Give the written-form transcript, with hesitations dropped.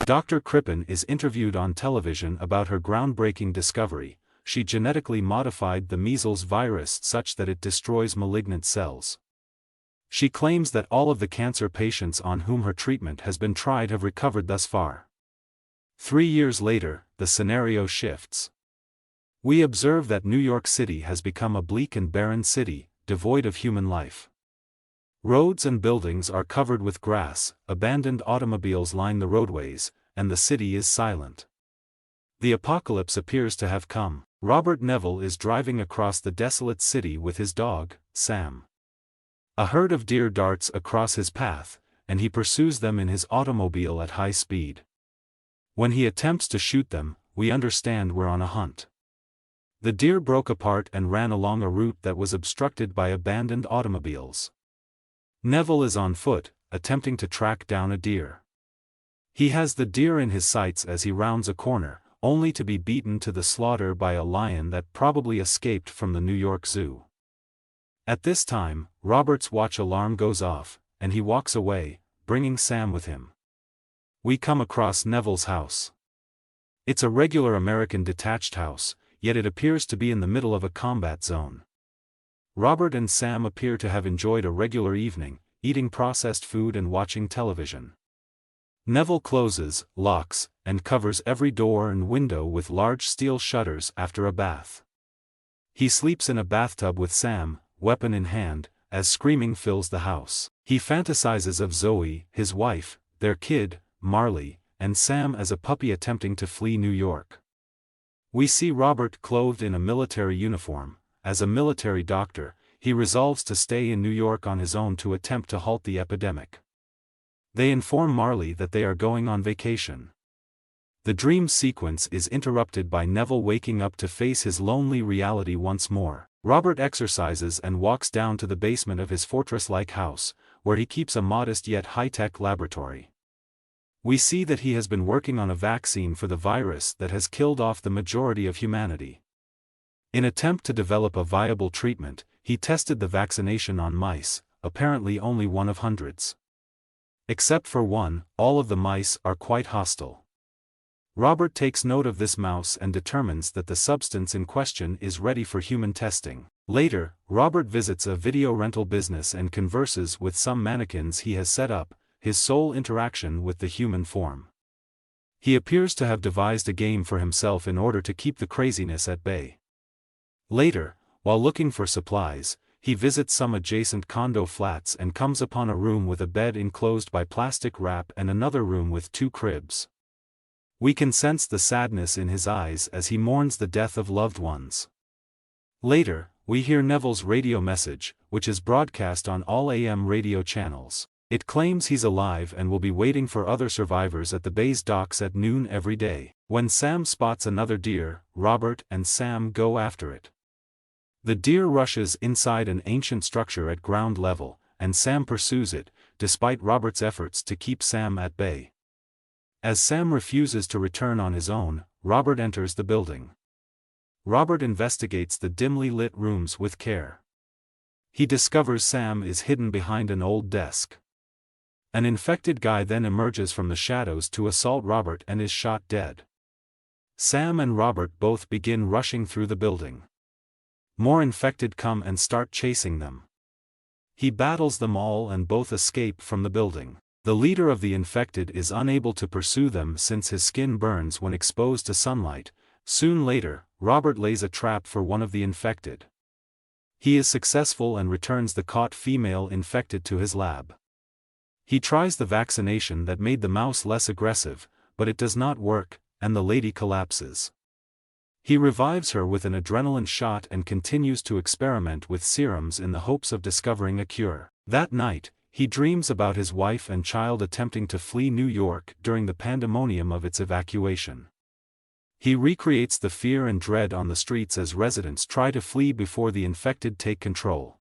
Dr. Crippen is interviewed on television about her groundbreaking discovery. She genetically modified the measles virus such that it destroys malignant cells. She claims that all of the cancer patients on whom her treatment has been tried have recovered thus far. 3 years later, the scenario shifts. We observe that New York City has become a bleak and barren city, devoid of human life. Roads and buildings are covered with grass, abandoned automobiles line the roadways, and the city is silent. The apocalypse appears to have come. Robert Neville is driving across the desolate city with his dog, Sam. A herd of deer darts across his path, and he pursues them in his automobile at high speed. When he attempts to shoot them, we understand we're on a hunt. The deer broke apart and ran along a route that was obstructed by abandoned automobiles. Neville is on foot, attempting to track down a deer. He has the deer in his sights as he rounds a corner, only to be beaten to the slaughter by a lion that probably escaped from the New York Zoo. At this time, Robert's watch alarm goes off, and he walks away, bringing Sam with him. We come across Neville's house. It's a regular American detached house, yet it appears to be in the middle of a combat zone. Robert and Sam appear to have enjoyed a regular evening, eating processed food and watching television. Neville closes, locks, and covers every door and window with large steel shutters after a bath. He sleeps in a bathtub with Sam, weapon in hand, as screaming fills the house. He fantasizes of Zoe, his wife, their kid, Marley, and Sam as a puppy attempting to flee New York. We see Robert clothed in a military uniform. As a military doctor, he resolves to stay in New York on his own to attempt to halt the epidemic. They inform Marley that they are going on vacation. The dream sequence is interrupted by Neville waking up to face his lonely reality once more. Robert exercises and walks down to the basement of his fortress-like house, where he keeps a modest yet high-tech laboratory. We see that he has been working on a vaccine for the virus that has killed off the majority of humanity. In an attempt to develop a viable treatment, he tested the vaccination on mice, apparently only one of hundreds. Except for one, all of the mice are quite hostile. Robert takes note of this mouse and determines that the substance in question is ready for human testing. Later, Robert visits a video rental business and converses with some mannequins he has set up, his sole interaction with the human form. He appears to have devised a game for himself in order to keep the craziness at bay. Later, while looking for supplies, he visits some adjacent condo flats and comes upon a room with a bed enclosed by plastic wrap and another room with 2 cribs. We can sense the sadness in his eyes as he mourns the death of loved ones. Later, we hear Neville's radio message, which is broadcast on all AM radio channels. It claims he's alive and will be waiting for other survivors at the bay's docks at noon every day. When Sam spots another deer, Robert and Sam go after it. The deer rushes inside an ancient structure at ground level, and Sam pursues it, despite Robert's efforts to keep Sam at bay. As Sam refuses to return on his own, Robert enters the building. Robert investigates the dimly lit rooms with care. He discovers Sam is hidden behind an old desk. An infected guy then emerges from the shadows to assault Robert and is shot dead. Sam and Robert both begin rushing through the building. More infected come and start chasing them. He battles them all and both escape from the building. The leader of the infected is unable to pursue them since his skin burns when exposed to sunlight. Soon later, Robert lays a trap for one of the infected. He is successful and returns the caught female infected to his lab. He tries the vaccination that made the mouse less aggressive, but it does not work, and the lady collapses. He revives her with an adrenaline shot and continues to experiment with serums in the hopes of discovering a cure. That night, he dreams about his wife and child attempting to flee New York during the pandemonium of its evacuation. He recreates the fear and dread on the streets as residents try to flee before the infected take control.